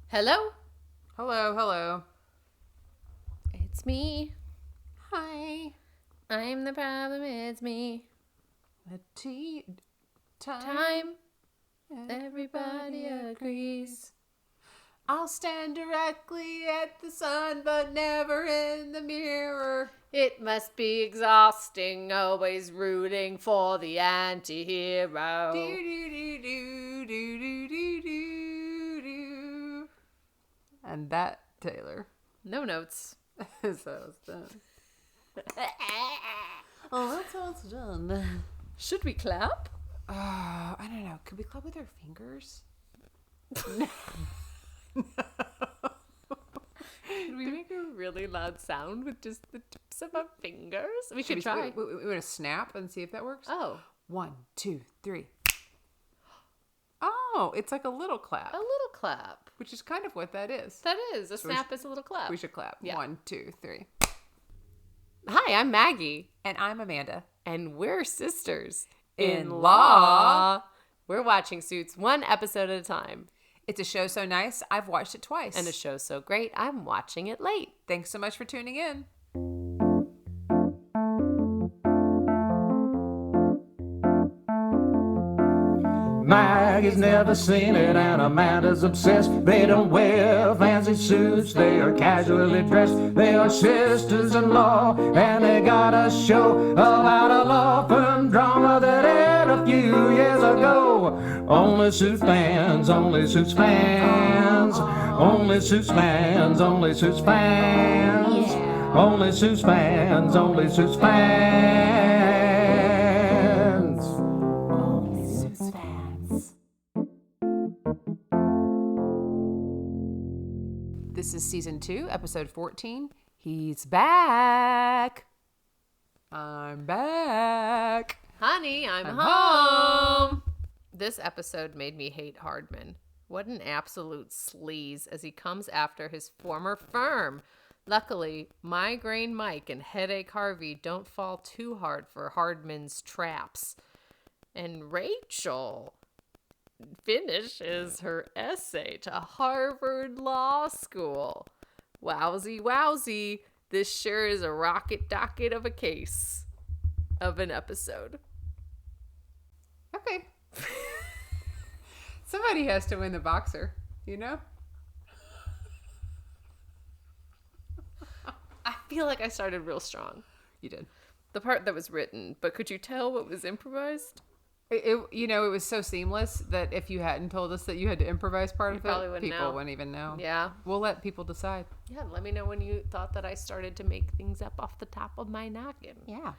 Hello? Hello. It's me. Hi. I'm the problem, it's me. The tea Time. Everybody agrees. I'll stand directly at the sun, but never in the mirror. It must be exhausting, always rooting for the anti-hero. Do do do do do do do do do. And that, Taylor, No notes. is how it's done. Oh, that's how it's done. Should we clap? I don't know. Could we clap with our fingers? Could we make a really loud sound with just the tips of our fingers? We could We try. want to snap and see if that works? Oh, 1, 2, 3. Oh, it's like a little clap, a little clap. which is kind of what that is. That is. A snap is a little clap. We should clap. Yeah. 1, 2, 3. Hi, I'm Maggie. And I'm Amanda. And we're sisters. In law. We're watching Suits one episode at a time. It's a show so nice, I've watched it twice. And a show so great, I'm watching it late. Thanks so much for tuning in. Maggie's never seen it and Amanda's obsessed. They don't wear fancy suits, they are casually dressed. They are sisters-in-law and they got a show about a law firm drama that aired a few years ago. Only Suits fans, only Suits fans. Only Suits fans, only Suits fans. Only Suits fans, only Suits fans. This is season 2, episode 14. He's back. I'm back. Honey, I'm home. This episode made me hate Hardman. What an absolute sleaze as he comes after his former firm. Luckily, Migraine Mike and Headache Harvey don't fall too hard for Hardman's traps. And Rachel finishes her essay to Harvard Law School. Wowzy, wowzy. This sure is a rocket docket of a case of an episode. Okay. Somebody has to win the boxer, you know? I feel like I started real strong. You did. The part that was written, but could you tell what was improvised? It was so seamless that if you hadn't told us that you had to improvise part of probably it, wouldn't people know. wouldn't even know. Yeah. We'll let people decide. Yeah, let me know when you thought that I started to make things up off the top of my noggin. Yeah.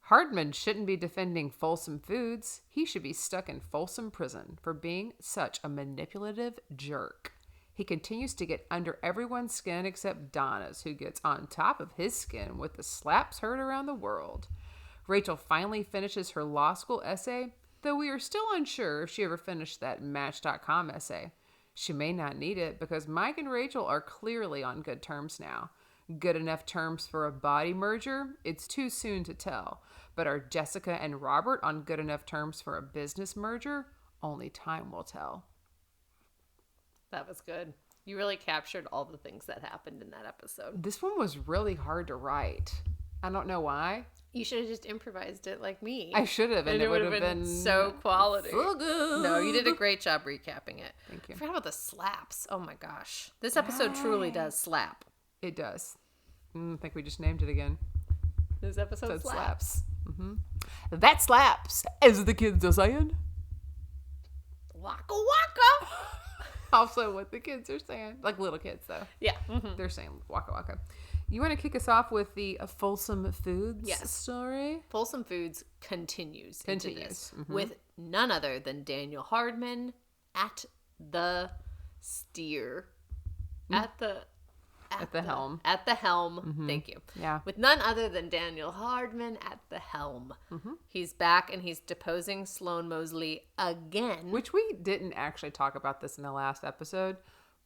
Hardman shouldn't be defending Folsom Foods. He should be stuck in Folsom Prison for being such a manipulative jerk. He continues to get under everyone's skin except Donna's, who gets on top of his skin with the slaps heard around the world. Rachel finally finishes her law school essay, though we are still unsure if she ever finished that Match.com essay. She may not need it because Mike and Rachel are clearly on good terms now. Good enough terms for a body merger? It's too soon to tell. But are Jessica and Robert on good enough terms for a business merger? Only time will tell. That was good. You really captured all the things that happened in that episode. This one was really hard to write. I don't know why. You should have just improvised it like me. I should have, and it would have been so quality. so good. No, you did a great job recapping it. Thank you. I forgot about the slaps. Oh my gosh. This episode truly does slap. It does. I think we just named it again. This episode So it slaps. Mm-hmm. That slaps, as the kids are saying. Waka waka. Also what the kids are saying. Like little kids, though. Yeah. Mm-hmm. They're saying waka waka. You want to kick us off with the Folsom Foods story? Folsom Foods continues into this Mhm. with none other than Daniel Hardman at the steer. At the helm. At the helm. Thank you. Yeah. With none other than Daniel Hardman at the helm. He's back and he's deposing Sloan Mosley again. Which we didn't actually talk about this in the last episode,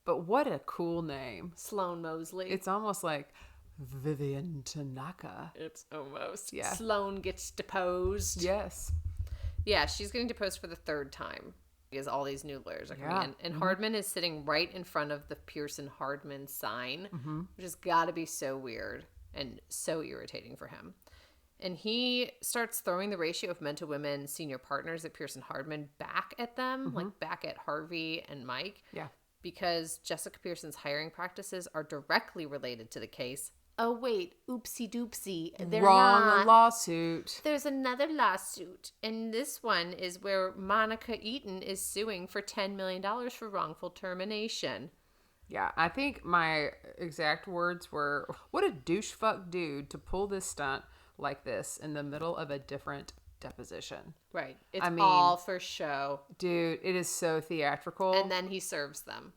but what a cool name. Sloan Mosley. It's almost like Vivian Tanaka. It's almost. Yeah. Sloan gets deposed. Yes. Yeah, she's getting deposed for the third time. because all these new lawyers are coming in. And Hardman is sitting right in front of the Pearson Hardman sign, which has got to be so weird and so irritating for him. And he starts throwing the ratio of men to women senior partners at Pearson Hardman back at them, like back at Harvey and Mike. Yeah. Because Jessica Pearson's hiring practices are directly related to the case. Oh, wait, oopsie doopsie. They're Wrong not. lawsuit. There's another lawsuit. And this one is where Monica Eaton is suing for $10 million for wrongful termination. Yeah, I think my exact words were, what a douche fuck dude to pull this stunt like this in the middle of a different deposition. Right. It's all for show. Dude, it is so theatrical. And then he serves them.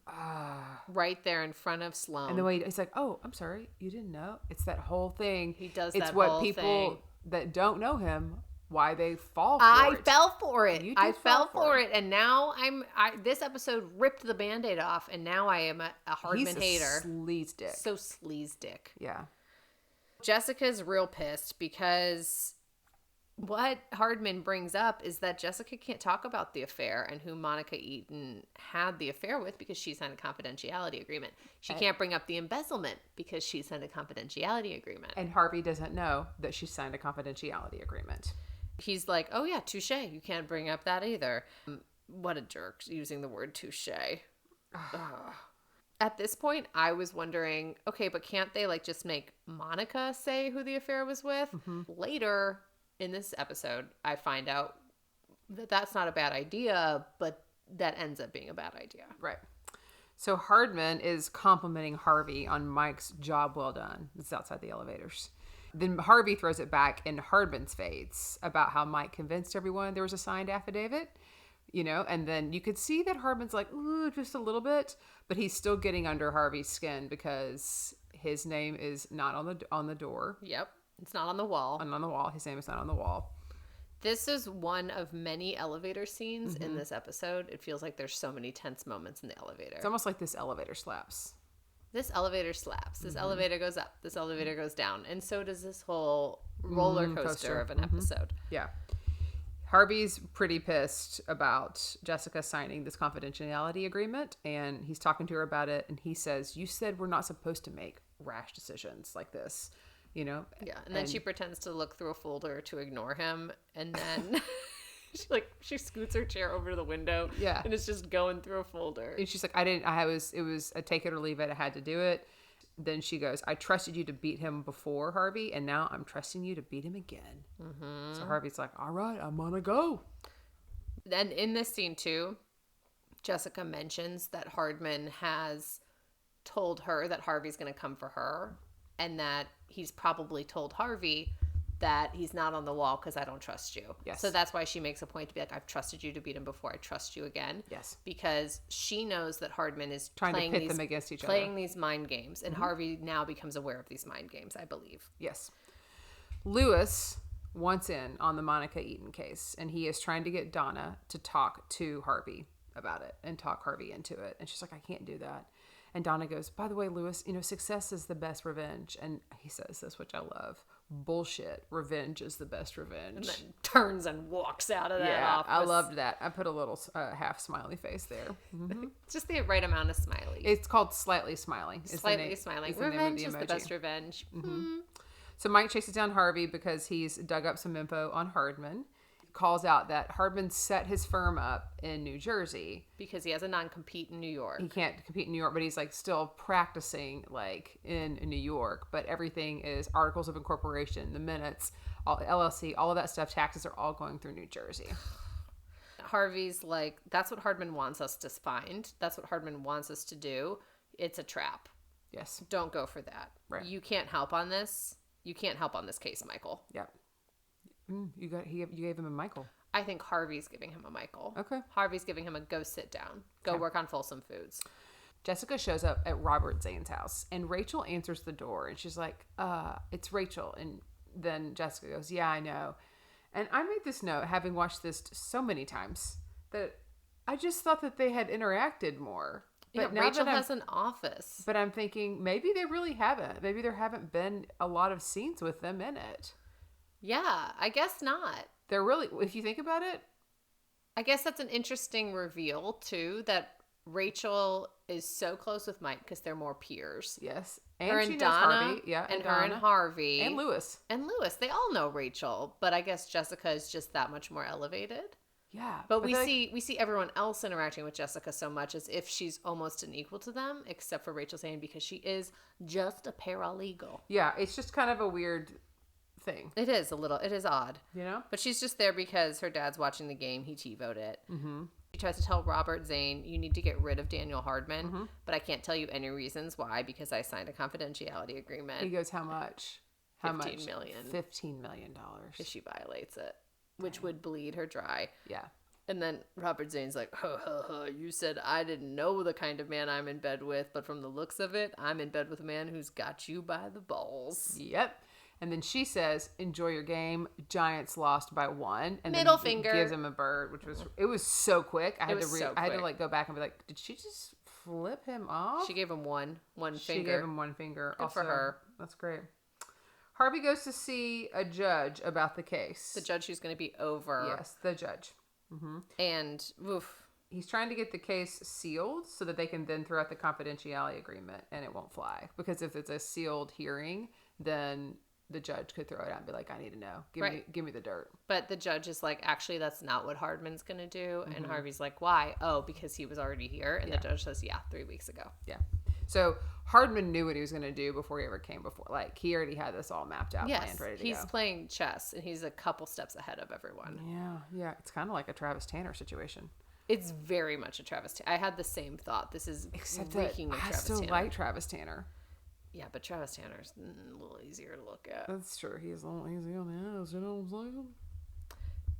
Right there in front of Sloan. And the way he's like, oh, I'm sorry, you didn't know? It's that whole thing. He does it's that what whole people thing. that don't know him, why they fall for I it. fell for it. You I did fell fall for it. And now this episode ripped the Band-Aid off. And now I am a Hardman hater. He's a sleaze dick. So sleaze dick. Yeah. Jessica's real pissed because what Hardman brings up is that Jessica can't talk about the affair and who Monica Eaton had the affair with because she signed a confidentiality agreement. She can't bring up the embezzlement because she signed a confidentiality agreement. And Harvey doesn't know that she signed a confidentiality agreement. He's like, oh yeah, touche. You can't bring up that either. What a jerk using the word touche. At this point, I was wondering, okay, but can't they like just make Monica say who the affair was with? Later in this episode, I find out that that's not a bad idea, but that ends up being a bad idea. Right. So Hardman is complimenting Harvey on Mike's job well done. It's outside the elevators. Then Harvey throws it back in Hardman's face about how Mike convinced everyone there was a signed affidavit. You know, and then you could see that Hardman's like, ooh, just a little bit, but he's still getting under Harvey's skin because his name is not on the door. Yep. It's not on the wall. And on the wall. His name is not on the wall. This is one of many elevator scenes in this episode. It feels like there's so many tense moments in the elevator. It's almost like this elevator slaps. This elevator slaps. This elevator goes up. This elevator goes down. And so does this whole roller coaster of an episode. Yeah. Harvey's pretty pissed about Jessica signing this confidentiality agreement, and he's talking to her about it, and he says, you said we're not supposed to make rash decisions like this, you know? Yeah, and then she pretends to look through a folder to ignore him, and then she scoots her chair over to the window, and it's just going through a folder. And she's like, it was a take it or leave it, I had to do it. Then she goes, I trusted you to beat him before, Harvey, and now I'm trusting you to beat him again. So Harvey's like, all right, I'm gonna go. Then in this scene too, Jessica mentions that Hardman has told her that Harvey's gonna come for her, and that he's probably told Harvey that he's not on the wall because I don't trust you. Yes. So that's why she makes a point to be like, I've trusted you to beat him before, I trust you again. Yes. Because she knows that Hardman is trying to pit them against each other. Playing these mind games. And Harvey now becomes aware of these mind games, I believe. Yes. Lewis wants in on the Monica Eaton case, and he is trying to get Donna to talk to Harvey about it and talk Harvey into it. And she's like, I can't do that. And Donna goes, by the way, Lewis, success is the best revenge. And he says this, which I love. Bullshit. Revenge is the best revenge. And then turns and walks out of that office. I loved that. I put a little half smiley face there. Just the right amount of smiley. It's called slightly smiley. Slightly smiling. Revenge is the best revenge. So Mike chases down Harvey because he's dug up some info on Hardman. Calls out that Hardman set his firm up in New Jersey because he has a non-compete in New York. He can't compete in New York, but he's like still practicing like in New York. But everything is articles of incorporation, the minutes, all LLC, all of that stuff. Taxes are all going through New Jersey. Harvey's like, that's what Hardman wants us to find. That's what Hardman wants us to do. It's a trap. Yes. Don't go for that. Right. You can't help on this. You can't help on this case, Michael. Yep. You gave him a Michael. I think Harvey's giving him a Michael. Okay. Harvey's giving him a go sit down. Go work on Folsom Foods. Jessica shows up at Robert Zane's house, and Rachel answers the door, and she's like, it's Rachel. And then Jessica goes, yeah, I know. And I made this note, having watched this so many times, that I just thought that they had interacted more. But yeah, Rachel has an office. But I'm thinking, maybe they really haven't. Maybe there haven't been a lot of scenes with them in it. Yeah, I guess not. They're really, if you think about it, I guess that's an interesting reveal, too, that Rachel is so close with Mike because they're more peers. Yes. Her she and knows Donna, Harvey. Yeah, and her Donna. and Harvey. And Lewis. They all know Rachel, but I guess Jessica is just that much more elevated. Yeah. But we see everyone else interacting with Jessica so much as if she's almost an equal to them, except for Rachel saying because she is just a paralegal. Yeah, it's just kind of a weird thing. It is odd. You know? But she's just there because her dad's watching the game. He TiVo'd it. Mm-hmm. She tries to tell Robert Zane, you need to get rid of Daniel Hardman, but I can't tell you any reasons why because I signed a confidentiality agreement. He goes, how much? How much? $15 million. $15 million. If she violates it, which would bleed her dry. Yeah. And then Robert Zane's like, you said I didn't know the kind of man I'm in bed with, but from the looks of it, I'm in bed with a man who's got you by the balls. Yep. And then she says, enjoy your game. Giants lost by 1. And Middle then finger. Gives him a bird, it was so quick. I had to quick. go back and be like, did she just flip him off? She gave him one finger. She gave him 1 finger. Good for her. That's great. Harvey goes to see a judge about the case. The judge who's going to be over. Yes, the judge. Mm-hmm. And, oof. He's trying to get the case sealed so that they can then throw out the confidentiality agreement and it won't fly. Because if it's a sealed hearing, then the judge could throw it out and be like, I need to know. Give me the dirt. But the judge is like, actually, that's not what Hardman's going to do. And Harvey's like, why? Oh, because he was already here. And the judge says, 3 weeks ago. Yeah. So Hardman knew what he was going to do before he ever came before. Like, he already had this all mapped out, planned, ready to go. He's playing chess, and he's a couple steps ahead of everyone. Yeah. It's kind of like a Travis Tanner situation. It's very much a Travis Tanner. I had the same thought. This is reeking of Travis Tanner. I still like Travis Tanner. Yeah, but Travis Tanner's a little easier to look at. That's true. He's a little easy on the eyes, you know what I'm saying?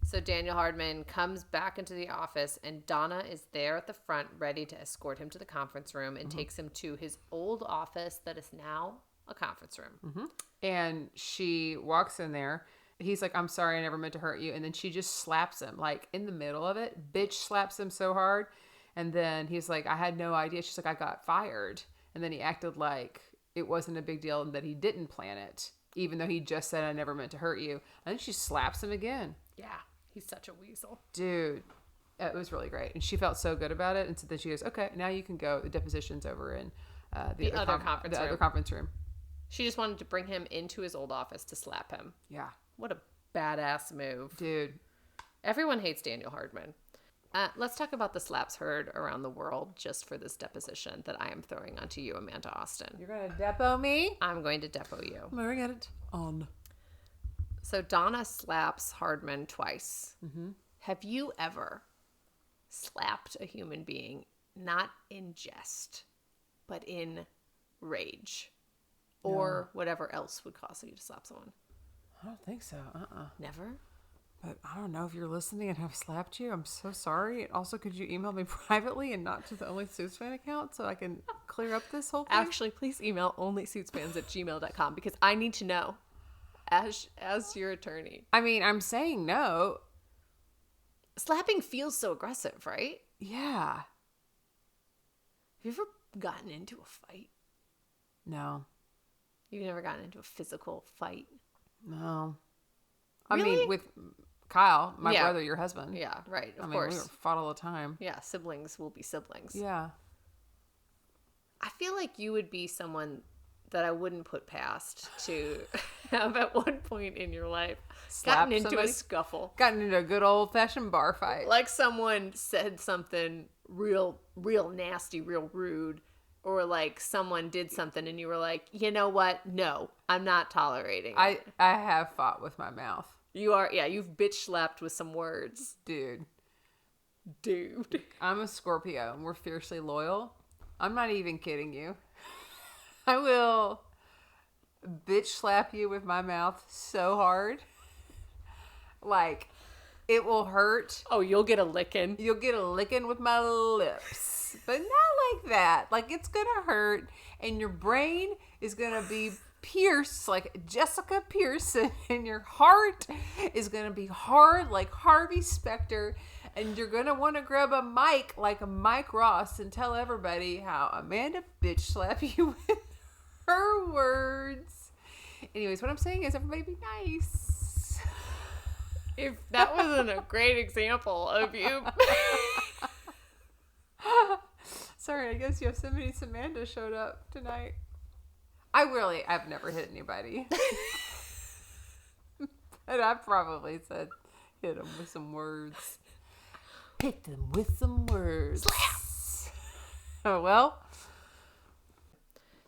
So Daniel Hardman comes back into the office, and Donna is there at the front ready to escort him to the conference room and takes him to his old office that is now a conference room. Mm-hmm. And she walks in there. He's like, I'm sorry, I never meant to hurt you. And then she just slaps him, like, in the middle of it. Bitch slaps him so hard. And then he's like, I had no idea. She's like, I got fired. And then he acted like it wasn't a big deal and that he didn't plan it, even though he just said, I never meant to hurt you. And then she slaps him again. Yeah. He's such a weasel. Dude, it was really great. And she felt so good about it. And so then she goes, okay, now you can go. The deposition's over in the other conference room. She just wanted to bring him into his old office to slap him. Yeah. What a badass move. Dude. Everyone hates Daniel Hardman. Let's talk about the slaps heard around the world just for this deposition that I am throwing onto you, Amanda Austin. You're going to depo me? I'm going to depo you. I'm going to get it on. So Donna slaps Hardman twice. Mm-hmm. Have you ever slapped a human being, not in jest, but in rage? No. Or whatever else would cause you to slap someone? I don't think so. Never? But I don't know if you're listening and have slapped you. I'm so sorry. Also, could you email me privately and not to the Only Suits Fan account so I can clear up this whole thing? Actually, please email onlysuitsfans@gmail.com because I need to know. As your attorney. I mean, I'm saying no. Slapping feels so aggressive, right? Yeah. Have you ever gotten into a fight? No. You've never gotten into a physical fight? No. Really? I mean, with Kyle, my brother, your husband. Yeah, right. Of course. We fought all the time. Yeah, siblings will be siblings. Yeah. I feel like you would be someone that I wouldn't put past to have at one point in your life gotten into a scuffle. Gotten into a good old-fashioned bar fight. Like someone said something real nasty, real rude, or like someone did something and you were like, you know what? No, I'm not tolerating it. I have fought with my mouth. You've bitch slapped with some words. Dude. I'm a Scorpio and we're fiercely loyal. I'm not even kidding you. I will bitch slap you with my mouth so hard. Like, it will hurt. Oh, you'll get a licking. You'll get a licking with my lips. But not like that. Like, it's going to hurt. And your brain is going to be pierced like Jessica Pearson. And your heart is going to be hard like Harvey Specter. And you're going to want to grab a mic like Mike Ross and tell everybody how Amanda bitch slapped you with her words. Anyways, what I'm saying is everybody be nice. If that wasn't a great example of you. Sorry, I guess Yosemite Samantha showed up tonight. I've never hit anybody. But I probably said, hit them with some words. Hit them with some words. Slap! Oh, well.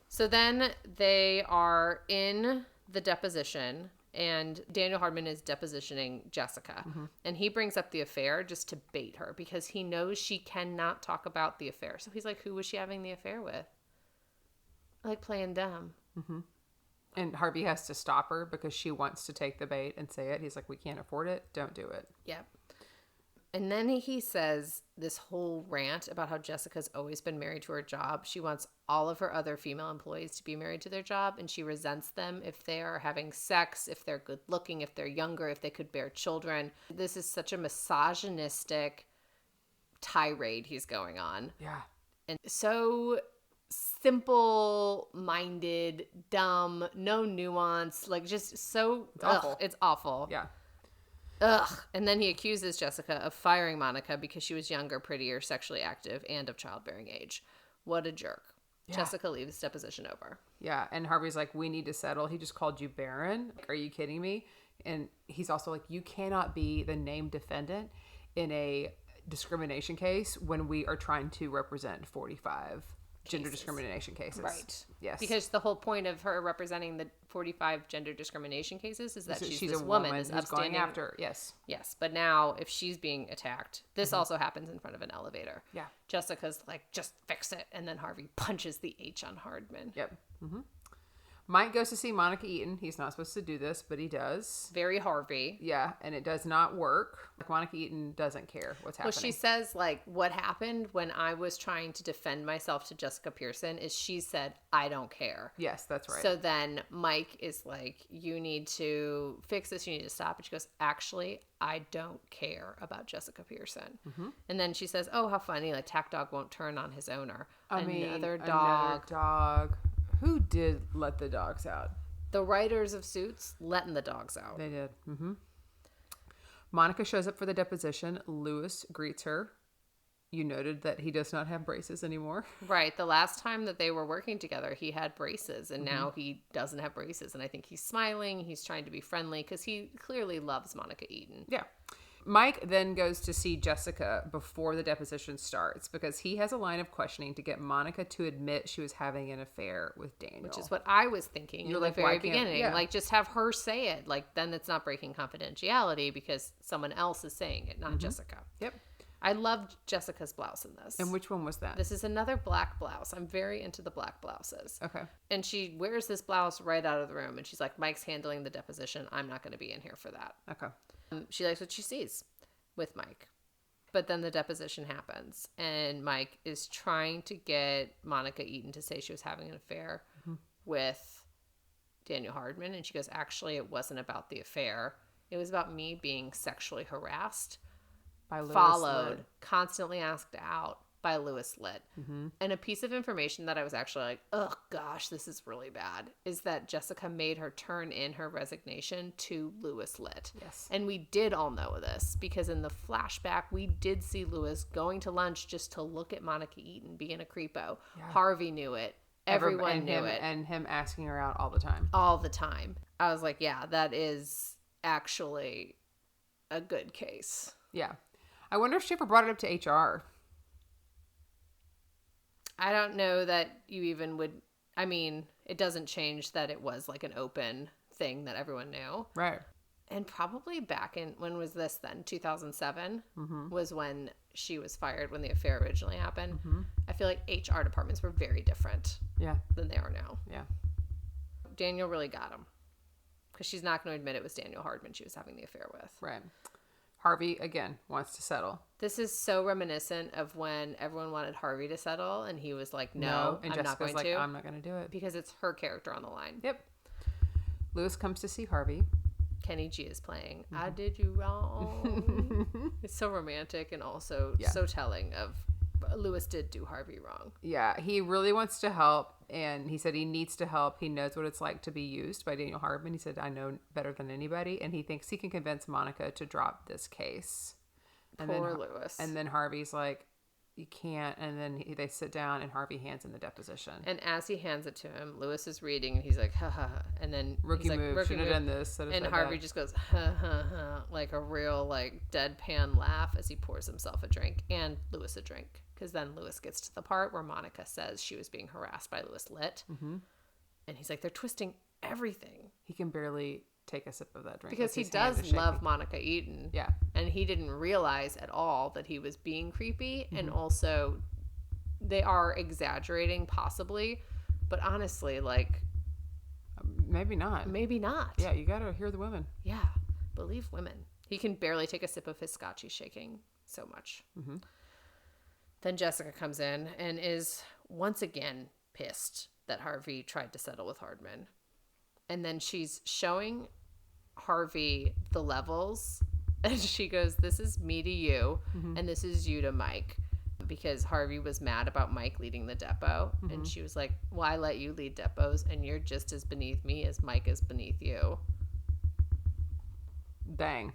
So then they are in the deposition, and Daniel Hardman is depositioning Jessica. Mm-hmm. And he brings up the affair just to bait her because he knows she cannot talk about the affair. So he's like, who was she having the affair with? Like playing dumb. Mm-hmm. And Harvey has to stop her because she wants to take the bait and say it. He's like, we can't afford it. Don't do it. Yep. And then he says this whole rant about how Jessica's always been married to her job. She wants all of her other female employees to be married to their job, and she resents them if they are having sex, if they're good looking, if they're younger, if they could bear children. This is such a misogynistic tirade he's going on. Yeah. And so simple-minded, dumb, no nuance, like just so awful. It's awful. Yeah. Ugh. And then he accuses Jessica of firing Monica because she was younger, prettier, sexually active, and of childbearing age. What a jerk. Yeah. Jessica leaves deposition over. Yeah. And Harvey's like, we need to settle. He just called you Baron. Like, are you kidding me? And he's also like, you cannot be the named defendant in a discrimination case when we are trying to represent 45 gender discrimination cases. Right. Yes. Because the whole point of her representing the 45 gender discrimination cases is that So she's she's this a woman, woman this who's going upstanding. after. Yes. Yes. But now if she's being attacked, this also happens in front of an elevator. Yeah. Jessica's like, just fix it. And then Harvey punches the H on Hardman. Yep. Mm-hmm. Mike goes to see Monica Eaton. He's not supposed to do this, but he does. Very Harvey. Yeah, and it does not work. Like, Monica Eaton doesn't care what's happening. Well, she says, like, what happened when I was trying to defend myself to Jessica Pearson is she said, I don't care. Yes, that's right. So then Mike is like, you need to fix this. You need to stop. And she goes, actually, I don't care about Jessica Pearson. Mm-hmm. And then she says, oh, how funny. Like, Tack Dog won't turn on his owner. Another dog. Who did let the dogs out? The writers of Suits letting the dogs out. They did. Mm-hmm. Monica shows up for the deposition. Lewis greets her. You noted that he does not have braces anymore. Right. The last time that they were working together, he had braces, and now he doesn't have braces. And I think he's smiling. He's trying to be friendly because he clearly loves Monica Eaton. Yeah. Mike then goes to see Jessica before the deposition starts because he has a line of questioning to get Monica to admit she was having an affair with Daniel. Which is what I was thinking in the very beginning. yeah. Like, just have her say it. Like, then it's not breaking confidentiality because someone else is saying it, not Jessica. Yep. I loved Jessica's blouse in this. And which one was that? This is another black blouse. I'm very into the black blouses. Okay. And she wears this blouse right out of the room. And she's like, Mike's handling the deposition. I'm not going to be in here for that. Okay. She likes what she sees with Mike. But then the deposition happens. And Mike is trying to get Monica Eaton to say she was having an affair with Daniel Hardman. And she goes, actually, it wasn't about the affair. It was about me being sexually harassed. By Lewis Followed, Litt. constantly asked out by Lewis Litt. And a piece of information that I was actually like, oh gosh, this is really bad, is that Jessica made her turn in her resignation to Lewis Litt. Yes. And we did all know this because in the flashback, we did see Lewis going to lunch just to look at Monica Eaton being a creepo. Yeah. Harvey knew it. Everyone knew it. And him asking her out all the time. All the time. I was like, yeah, that is actually a good case. Yeah. I wonder if she ever brought it up to HR. I don't know that you even would. I mean, it doesn't change that it was like an open thing that everyone knew. Right. And probably back in, when was this then? 2007 was when she was fired, when the affair originally happened. I feel like HR departments were very different than they are now. Yeah. Daniel really got him because she's not going to admit it was Daniel Hardman she was having the affair with. Right. Harvey, again, wants to settle. This is so reminiscent of when everyone wanted Harvey to settle, and he was like, no, and I'm Jessica's not going like, to. I'm not going to do it. Because it's her character on the line. Yep. Lewis comes to see Harvey. Kenny G is playing, I did you wrong. It's so romantic and also so telling of Lewis did do Harvey wrong. Yeah, he really wants to help, and he said he needs to help. He knows what it's like to be used by Daniel Hardman. He said, I know better than anybody, and he thinks he can convince Monica to drop this case. Poor Lewis. And then Harvey's like, you can't. And then they sit down, and Harvey hands him the deposition. And as he hands it to him, Lewis is reading, and he's like, ha ha ha. And then Rookie he's like, move. Should have done this. And Harvey just goes, ha ha ha, like a real like deadpan laugh as he pours himself a drink and Lewis a drink. Because then Lewis gets to the part where Monica says she was being harassed by Lewis Litt. Mm-hmm. And he's like, they're twisting everything. He can barely take a sip of that drink. Because he does love Monica Eaton. Yeah. And he didn't realize at all that he was being creepy. Mm-hmm. And also, they are exaggerating, possibly. But honestly, like... maybe not. Maybe not. Yeah, you gotta hear the women. Yeah. Believe women. He can barely take a sip of his scotch. He's shaking so much. Mm-hmm. Then Jessica comes in and is once again pissed that Harvey tried to settle with Hardman. And then she's showing Harvey the levels. And she goes, this is me to you. Mm-hmm. And this is you to Mike. Because Harvey was mad about Mike leading the depot. Mm-hmm. And she was like, well, I let you lead depots. And you're just as beneath me as Mike is beneath you. Dang.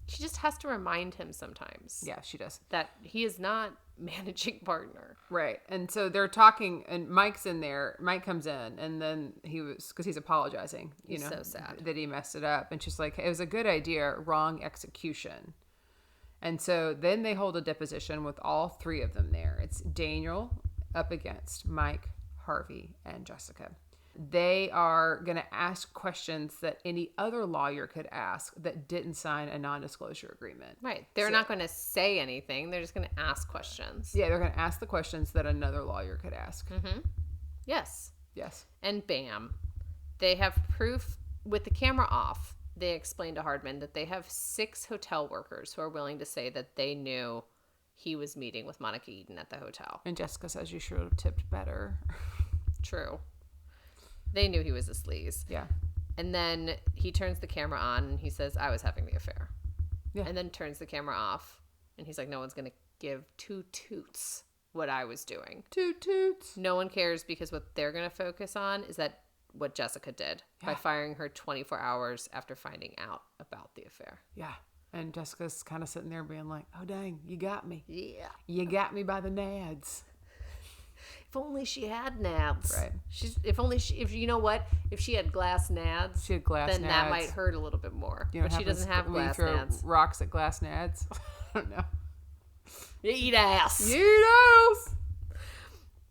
She just has to remind him sometimes. Yeah, she does. That he is not managing partner. Right. And so they're talking, and Mike's in there. Mike comes in, and then because he's apologizing. He's so sad. That he messed it up. And she's like, it was a good idea, wrong execution. And so then they hold a deposition with all three of them there. It's Daniel up against Mike, Harvey, and Jessica. They are going to ask questions that any other lawyer could ask that didn't sign a non-disclosure agreement. Right. They're not going to say anything. They're just going to ask questions. Yeah, they're going to ask the questions that another lawyer could ask. Mm-hmm. Yes. Yes. And bam. They have proof with the camera off. They explained to Hardman that they have 6 hotel workers who are willing to say that they knew he was meeting with Monica Eaton at the hotel. And Jessica says you should have tipped better. True. They knew he was a sleaze. Yeah. And then he turns the camera on and he says, I was having the affair. Yeah. And then turns the camera off. And he's like, no one's going to give 2 toots what I was doing. 2 toots. No one cares because what they're going to focus on is that what Jessica did by firing her 24 hours after finding out about the affair. Yeah. And Jessica's kind of sitting there being like, oh, dang, you got me. Yeah. You got me by the nads. If only she had nads. Right. If you know what? If she had glass nads, then that might hurt a little bit more. You know, but she doesn't have glass nads. Rocks at glass nads. I don't know. You eat ass. You eat ass.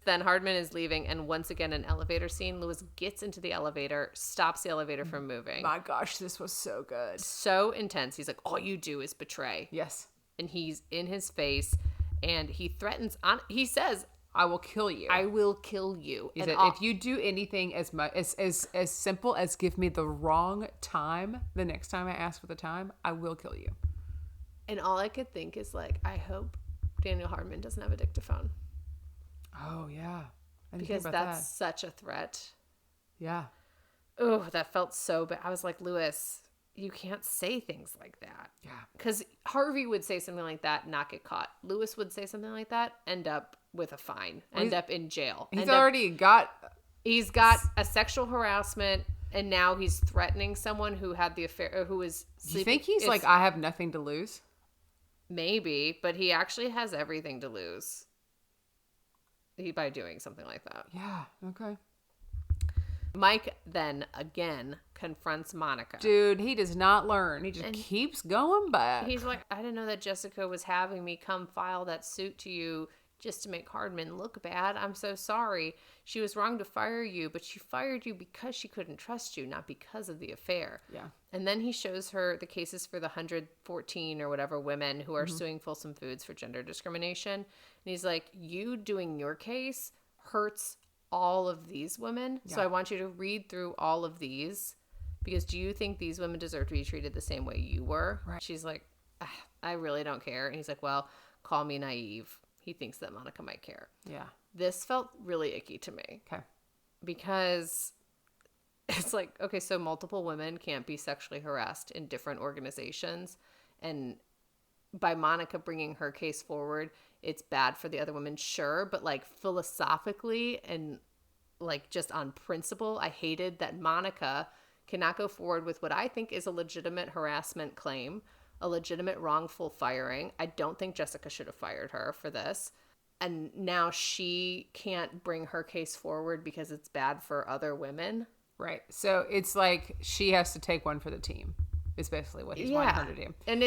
Then Hardman is leaving, and once again, an elevator scene. Lewis gets into the elevator, stops the elevator from moving. My gosh, this was so good. So intense. He's like, all you do is betray. Yes. And he's in his face, and he threatens, he says, I will kill you. I will kill you. He said, if you do anything as simple as give me the wrong time the next time I ask for the time, I will kill you. And all I could think is like, I hope Daniel Hardman doesn't have a dictaphone. Oh, yeah. Because that's such a threat. Yeah. Oh, that felt so bad. I was like, Lewis, you can't say things like that. Yeah. Because Harvey would say something like that, not get caught. Lewis would say something like that, end up with a fine, end up in jail. He's got a sexual harassment, and now he's threatening someone who had the affair, or who was sleeping. You think he's like, I have nothing to lose? Maybe, but he actually has everything to lose. By doing something like that. Yeah, okay. Mike then again confronts Monica. Dude, he does not learn. He just keeps going back. He's like, I didn't know that Jessica was having me come file that suit to you just to make Hardman look bad. I'm so sorry. She was wrong to fire you, but she fired you because she couldn't trust you, not because of the affair. Yeah. And then he shows her the cases for the 114 or whatever women who are suing Folsom Foods for gender discrimination. And he's like, you doing your case hurts all of these women. Yeah. So I want you to read through all of these, because do you think these women deserve to be treated the same way you were? Right. She's like, I really don't care. And he's like, well, call me naive. He thinks that Monica might care. Yeah. This felt really icky to me. Okay. Because it's like, okay, so multiple women can't be sexually harassed in different organizations. And by Monica bringing her case forward, it's bad for the other women, sure, but like philosophically and like just on principle, I hated that Monica cannot go forward with what I think is a legitimate harassment claim, a legitimate wrongful firing. I don't think Jessica should have fired her for this. And now she can't bring her case forward because it's bad for other women. Right. So it's like she has to take one for the team. Is basically what he's wanting her to do. And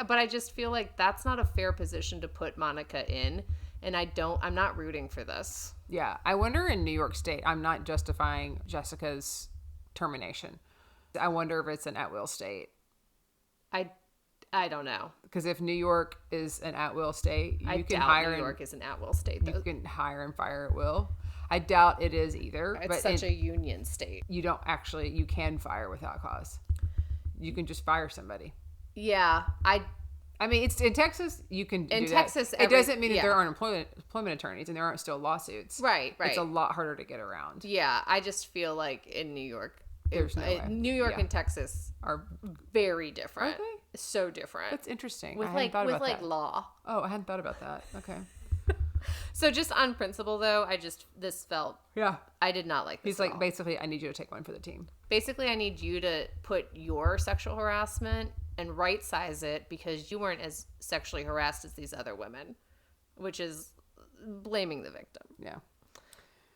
but I just feel like that's not a fair position to put Monica in. And I'm not rooting for this. Yeah. I wonder in New York State, I'm not justifying Jessica's termination. I wonder if it's an at-will state. I don't know. Because if New York is an at-will state, I doubt New York is an at-will state. You can hire and fire at will. I doubt it is either. It's such a union state. You can fire without cause. You can just fire somebody. Yeah. I mean, it's in Texas, you can do that. In Texas, it doesn't mean that there aren't employment attorneys and there aren't still lawsuits. Right. It's a lot harder to get around. Yeah, I just feel like in New York, there's no way. New York and Texas are very different. Okay. So different. That's interesting. With I hadn't thought about that. law. Oh, I hadn't thought about that. Okay. So just on principle, though, this felt. Yeah. I did not like this. He's like, basically, I need you to take one for the team. Basically, I need you to put your sexual harassment and right size it because you weren't as sexually harassed as these other women, which is blaming the victim. Yeah.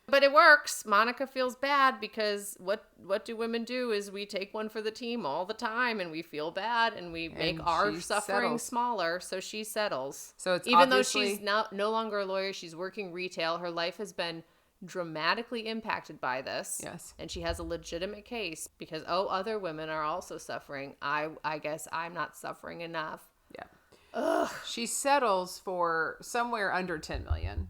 But it works. Monica feels bad because what do women do is we take one for the team all the time and we feel bad and we make our suffering smaller. So she settles. So it's even though she's no longer a lawyer, she's working retail. Her life has been dramatically impacted by this. Yes. And she has a legitimate case because, other women are also suffering. I guess I'm not suffering enough. Yeah. Ugh. She settles for somewhere under $10 million.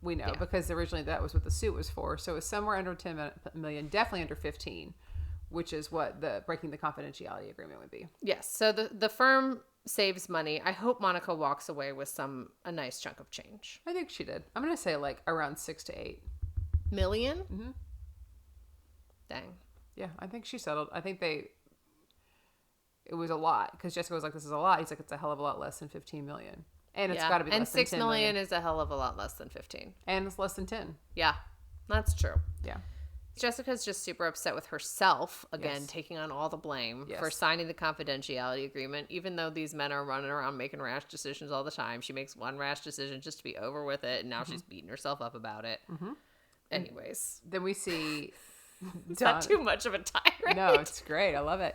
We know because originally that was what the suit was for. So it's somewhere under 10 million, definitely under 15, which is what the breaking the confidentiality agreement would be. Yes. So the firm saves money. I hope Monica walks away with a nice chunk of change. I think she did. I'm going to say like around 6 to 8 million. Mm-hmm. Dang. Yeah. I think she settled. I think it was a lot because Jessica was like, this is a lot. He's like, it's a hell of a lot less than 15 million. And it's got to be less than 10 $6 million is a hell of a lot less than 15. And it's less than 10. Yeah, that's true. Yeah. Jessica's just super upset with herself, again, taking on all the blame for signing the confidentiality agreement, even though these men are running around making rash decisions all the time. She makes one rash decision just to be over with it, and now she's beating herself up about it. Mm-hmm. Anyways. Then we see... It's not too much of a tirade. No, it's great. I love it.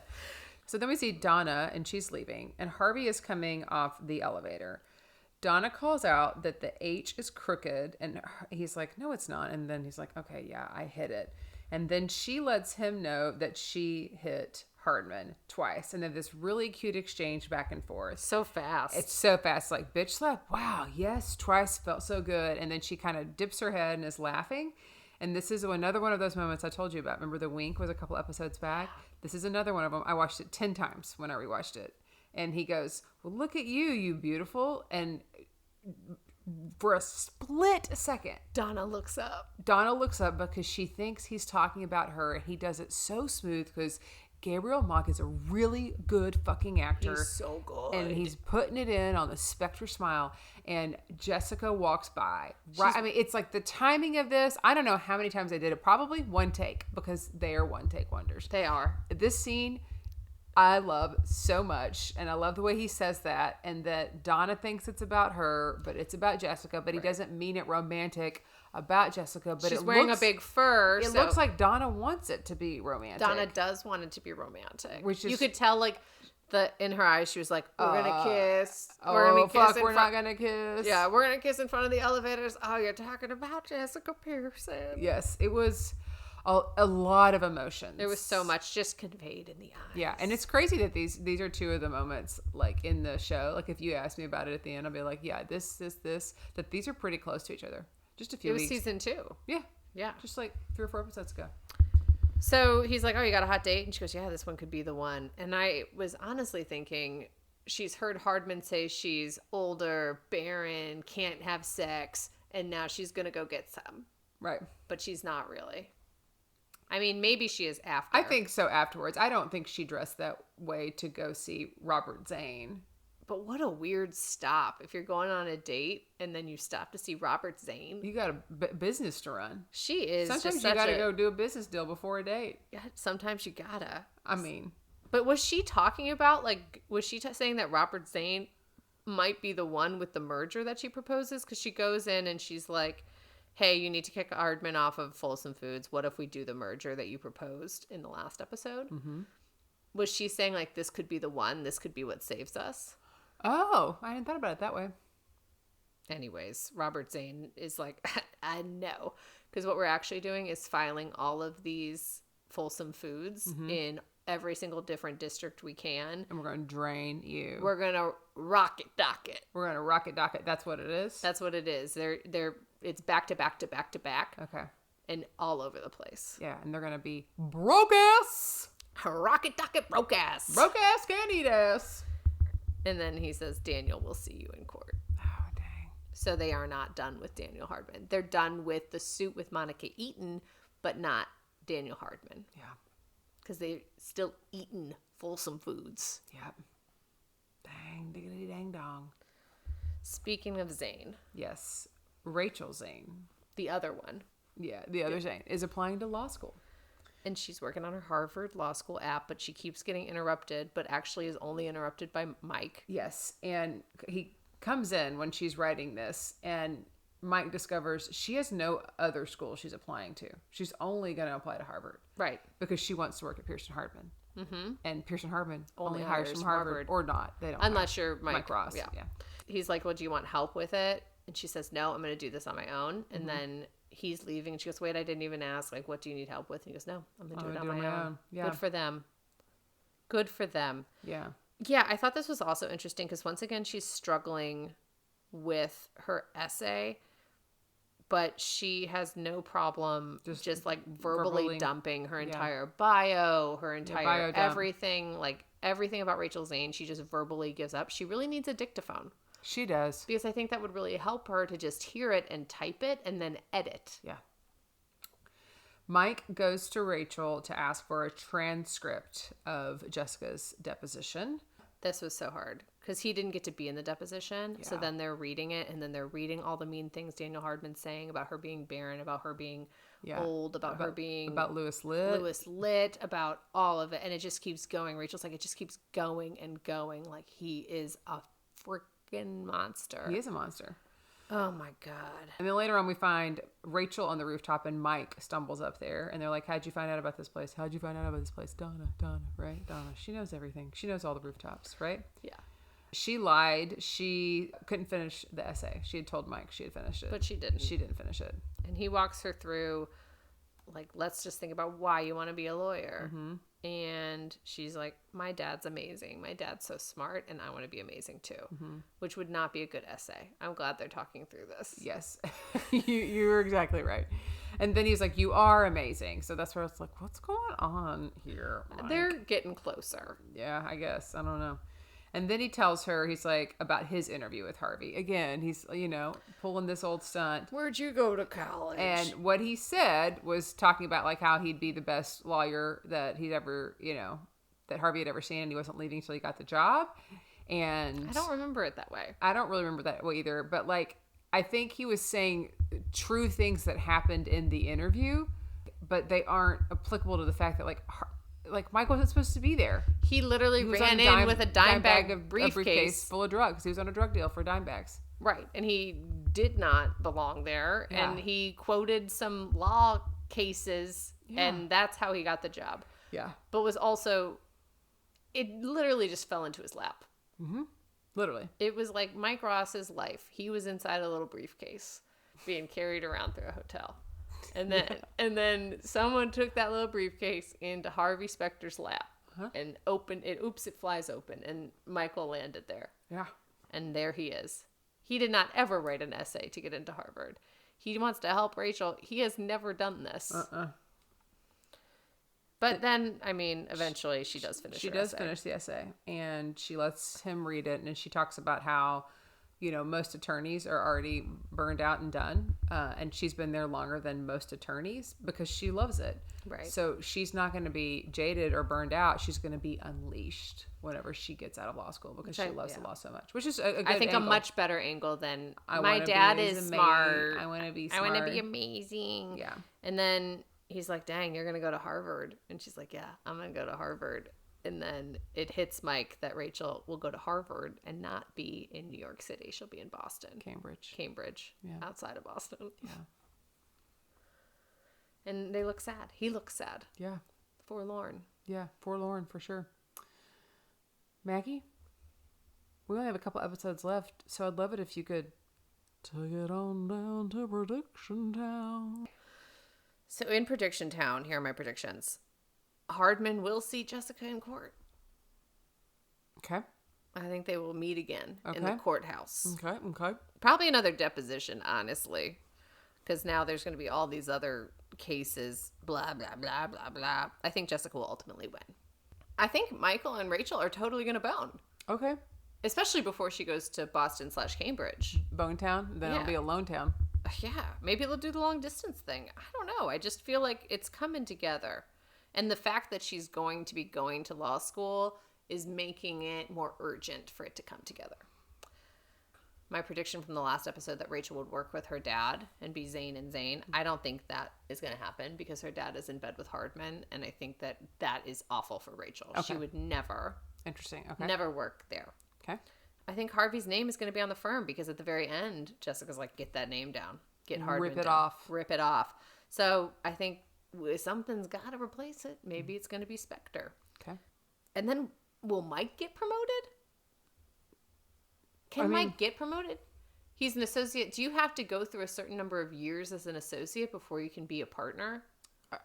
So then we see Donna, and she's leaving, and Harvey is coming off the elevator. Donna calls out that the H is crooked, and he's like, no, it's not. And then he's like, okay, yeah, I hit it. And then she lets him know that she hit Hardman twice. And then this really cute exchange back and forth. So fast. It's so fast. Like, bitch slap. Wow, yes, twice felt so good. And then she kind of dips her head and is laughing. And this is another one of those moments I told you about. Remember the wink was a couple episodes back? This is another one of them. I watched it 10 times when I rewatched it. And he goes, well, look at you, you beautiful. And for a split second, Donna looks up because she thinks he's talking about her. And he does it so smooth because Gabriel Mock is a really good fucking actor. He's so good. And he's putting it in on the Spectre smile. And Jessica walks by. Right? I mean, it's like the timing of this. I don't know how many times they did it. Probably one take because they are one take wonders. They are. This scene... I love so much, and I love the way he says that, and that Donna thinks it's about her, but it's about Jessica, but he doesn't mean it romantic about Jessica, but she's wearing a big fur. It looks like Donna wants it to be romantic. Donna does want it to be romantic. Which is, you could tell, like, in her eyes, she was like, we're going to kiss. We're not going to kiss. Yeah, we're going to kiss in front of the elevators. Oh, you're talking about Jessica Pearson. Yes, it was... a lot of emotions. There was so much just conveyed in the eyes. Yeah, and it's crazy that these are two of the moments like in the show. Like if you ask me about it at the end, I'll be like, yeah, this, that these are pretty close to each other. Just a few weeks. It was season 2. Yeah. Yeah. Just like 3 or 4 episodes ago. So he's like, oh, you got a hot date? And she goes, yeah, this one could be the one. And I was honestly thinking she's heard Hardman say she's older, barren, can't have sex, and now she's going to go get some. Right. But she's not really. I mean, maybe she is after. I think so afterwards. I don't think she dressed that way to go see Robert Zane. But what a weird stop. If you're going on a date and then you stop to see Robert Zane. You got a business to run. She is Sometimes just you such got to go do a business deal before a date. Yeah, sometimes you gotta. I mean. But was she talking about, like, was she saying that Robert Zane might be the one with the merger that she proposes? Because she goes in and she's like, hey, you need to kick Hardman off of Folsom Foods. What if we do the merger that you proposed in the last episode? Mm-hmm. Was she saying, like, this could be the one? This could be what saves us? Oh, I hadn't thought about it that way. Anyways, Robert Zane is like, I know. Because what we're actually doing is filing all of these Folsom Foods in every single different district we can. And we're going to drain you. We're going to rocket docket. We're going to rocket docket. That's what it is? That's what it is. It's back to back to back to back. Okay. And all over the place. Yeah, and they're going to be broke ass. Rocket docket broke ass. Broke ass can't eat ass. And then he says, Daniel will see you in court. Oh, dang. So they are not done with Daniel Hardman. They're done with the suit with Monica Eaton, but not Daniel Hardman. Yeah. Because they're still eating Folsom Foods. Yep. Dang, diggity dang dong. Speaking of Zane. Yes. Rachel Zane. The other one. Yeah, the other Zane is applying to law school. And she's working on her Harvard Law School app, but she keeps getting interrupted, but actually is only interrupted by Mike. Yes, and he comes in when she's writing this, and Mike discovers she has no other school she's applying to. She's only going to apply to Harvard. Right. Because she wants to work at Pearson Hardman. Mm-hmm. And Pearson Hardman only hires from Harvard. Or not. They don't. Unless you're Mike Ross. Yeah. He's like, well, do you want help with it? And she says, no, I'm going to do this on my own. And then he's leaving. And she goes, wait, I didn't even ask. Like, what do you need help with? And he goes, no, I'm going to do it on my own. Yeah. Good for them. Good for them. Yeah. Yeah, I thought this was also interesting because once again, she's struggling with her essay, but she has no problem just like verbally dumping her entire bio, her entire everything, like everything about Rachel Zane. She just verbally gives up. She really needs a dictaphone. She does. Because I think that would really help her to just hear it and type it and then edit. Yeah. Mike goes to Rachel to ask for a transcript of Jessica's deposition. This was so hard because he didn't get to be in the deposition. Yeah. So then they're reading it, and then they're reading all the mean things Daniel Hardman's saying about her being barren, about her being old, about her being... About Louis Litt. About all of it. And it just keeps going. Rachel's like, it just keeps going and going. Like, he is a freaking monster. He is a monster. Oh, my God. And then later on, we find Rachel on the rooftop, and Mike stumbles up there. And they're like, how'd you find out about this place? How'd you find out about this place? Donna, right? Donna. She knows everything. She knows all the rooftops, right? Yeah. She lied. She couldn't finish the essay. She had told Mike she had finished it. But she didn't. She didn't finish it. And he walks her through, like, let's just think about why you want to be a lawyer. Mm-hmm. And she's like, my dad's amazing. My dad's so smart, and I want to be amazing too. Mm-hmm. Which would not be a good essay. I'm glad they're talking through this. Yes. You're exactly right. And then he's like, you are amazing. So that's where it's like, what's going on here, Mike? They're getting closer. Yeah, I guess. I don't know. And then he tells her, he's like, about his interview with Harvey. Again, he's, pulling this old stunt. Where'd you go to college? And what he said was talking about, like, how he'd be the best lawyer that he'd ever, that Harvey had ever seen, and he wasn't leaving until he got the job. And I don't remember it that way. I don't really remember that way either. But, like, I think he was saying true things that happened in the interview, but they aren't applicable to the fact that, like Mike wasn't supposed to be there. He literally ran in with a dime bag of briefcase full of drugs. He was on a drug deal for dime bags. Right. And he did not belong there. Yeah. And he quoted some law cases, and that's how he got the job. Yeah. But was also, it literally just fell into his lap. Mm-hmm. Literally. It was like Mike Ross's life. He was inside a little briefcase being carried around through a hotel. And then someone took that little briefcase into Harvey Specter's lap and opened it. Oops, it flies open. And Michael landed there. Yeah. And there he is. He did not ever write an essay to get into Harvard. He wants to help Rachel. He has never done this. But then, eventually she does finish her essay. Finish the essay. And she lets him read it. And she talks about how most attorneys are already burned out and done. And she's been there longer than most attorneys because she loves it. Right. So she's not going to be jaded or burned out. She's going to be unleashed whenever she gets out of law school because she loves the law so much, which is a good I think angle. a much better angle than I my wanna dad be is as smart. I want to be smart. I want to be amazing. Yeah. And then he's like, dang, you're going to go to Harvard. And she's like, yeah, I'm going to go to Harvard. And then it hits Mike that Rachel will go to Harvard and not be in New York City. She'll be in Boston. Cambridge. Yeah. Outside of Boston. Yeah. And they look sad. He looks sad. Yeah. Forlorn. Yeah. Forlorn for sure. Maggie, we only have a couple episodes left, so I'd love it if you could take it on down to Prediction Town. So in Prediction Town, here are my predictions. Hardman will see Jessica in court. Okay. I think they will meet again in the courthouse. Okay. Probably another deposition, honestly. Because now there's going to be all these other cases, blah, blah, blah, blah, blah. I think Jessica will ultimately win. I think Michael and Rachel are totally going to bone. Okay. Especially before she goes to Boston/Cambridge. Bone Town? Then it'll Yeah. be a lone town. Yeah, maybe they'll do the long distance thing. I don't know. I just feel like it's coming together. And the fact that she's going to be going to law school is making it more urgent for it to come together. My prediction from the last episode that Rachel would work with her dad and be Zane and Zane, I don't think that is going to happen because her dad is in bed with Hardman, and I think that that is awful for Rachel. Okay. She would never work there. Okay. I think Harvey's name is going to be on the firm because at the very end, Jessica's like, get that name down. Get Hardman Rip it down. off. Rip it off. So I think something's got to replace it. Maybe it's going to be Spectre. Okay. And then will Mike get promoted? Can Mike get promoted? He's an associate. Do you have to go through a certain number of years as an associate before you can be a partner?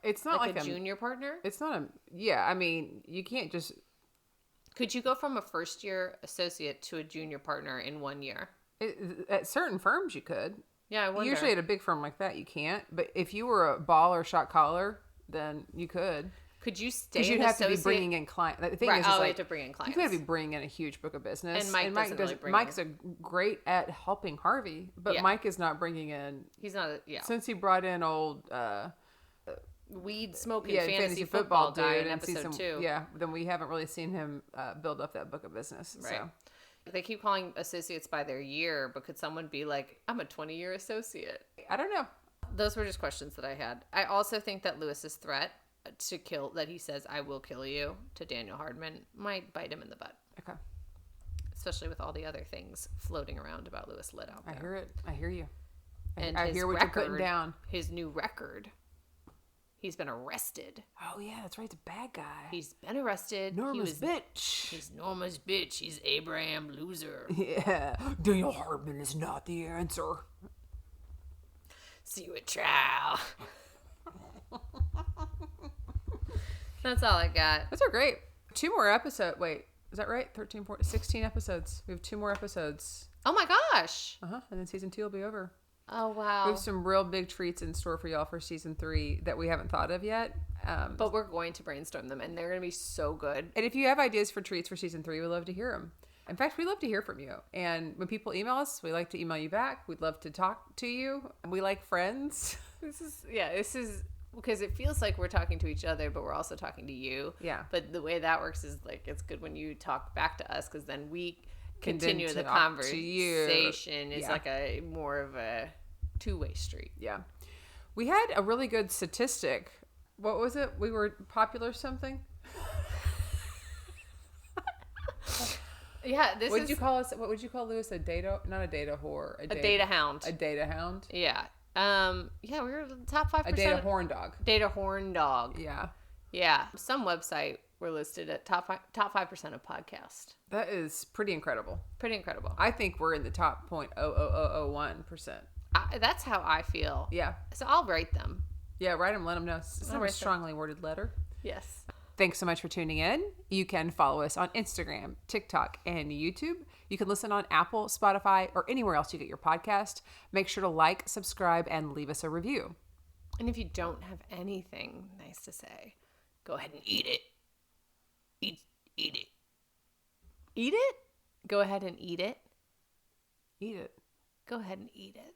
It's not like a junior partner? It's not a... Yeah, I mean, you can't just... Could you go from a first-year associate to a junior partner in 1 year? At certain firms, you could. Yeah, I wonder. Usually at a big firm like that, you can't. But if you were a ball or shot caller, then you could. Could you stay Because you'd have to be bringing in clients. The thing is you like, have to bring in clients. You got to be bringing in a huge book of business. And Mike doesn't really bring Mike's great at helping Harvey, but Mike is not bringing in... He's not Since he brought in old... weed smoking fantasy football guy in episode 2. Yeah, then we haven't really seen him build up that book of business. Right. So. They keep calling associates by their year, but could someone be like, I'm a 20-year associate? I don't know. Those were just questions that I had. I also think that Lewis's threat to kill, that he says, I will kill you, to Daniel Hardman, might bite him in the butt. Okay. Especially with all the other things floating around about Lewis Litt out there. I hear it. I hear you. And I hear what you're putting down. His new record. He's been arrested. Oh, yeah, that's right. It's a bad guy. He's been arrested. Norma's bitch. He's Norma's bitch. He's Abraham Loser. Yeah. Daniel Hardman is not the answer. See you at trial. That's all I got. Those are great. 2 more episodes. Wait, is that right? 13, 14, 16 episodes. We have 2 more episodes. Oh my gosh. And then season 2 will be over. Oh, wow. We have some real big treats in store for y'all for season 3 that we haven't thought of yet. But we're going to brainstorm them, and they're going to be so good. And if you have ideas for treats for season 3, we'd love to hear them. In fact, we love to hear from you. And when people email us, we like to email you back. We'd love to talk to you. We like friends. This is because it feels like we're talking to each other, but we're also talking to you. Yeah. But the way that works is like it's good when you talk back to us because then we continue the talk conversation. It's like a more of a two-way street. Yeah. We had a really good statistic. What was it? We were popular something? Yeah, What would you call us? What would you call Lewis? A data? Not a data whore. A data hound. A data hound. Yeah. Yeah, we were the top 5%. A data horn dog. Data horn dog. Yeah. Yeah. Some website we're listed at top 5% of podcast. That is pretty incredible. Pretty incredible. I think we're in the top 0.00001%. That's how I feel. Yeah. So I'll write them. Yeah, write them. Let them know. It's not a strongly worded letter. Yes. Thanks so much for tuning in. You can follow us on Instagram, TikTok, and YouTube. You can listen on Apple, Spotify, or anywhere else you get your podcast. Make sure to like, subscribe, and leave us a review. And if you don't have anything nice to say, go ahead and eat it. Eat it. Eat it? Go ahead and eat it. Eat it. Go ahead and eat it.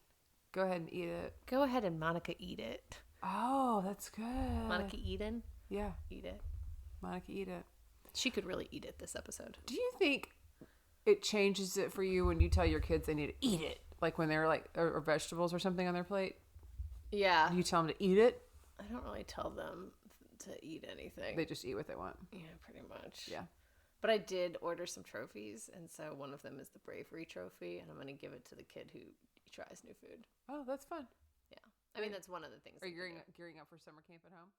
Go ahead and eat it. Go ahead and Monica eat it. Oh, that's good. Monica Eaton, Yeah. eat it. Monica, eat it. She could really eat it this episode. Do you think it changes it for you when you tell your kids they need to eat it? Like when they're like, or vegetables or something on their plate? Yeah. You tell them to eat it? I don't really tell them to eat anything. They just eat what they want. Yeah, pretty much. Yeah. But I did order some trophies, and so one of them is the bravery trophy, and I'm going to give it to the kid who tries new food. Oh, that's fun. Yeah. I mean, that's one of the things. Are you gearing up for summer camp at home?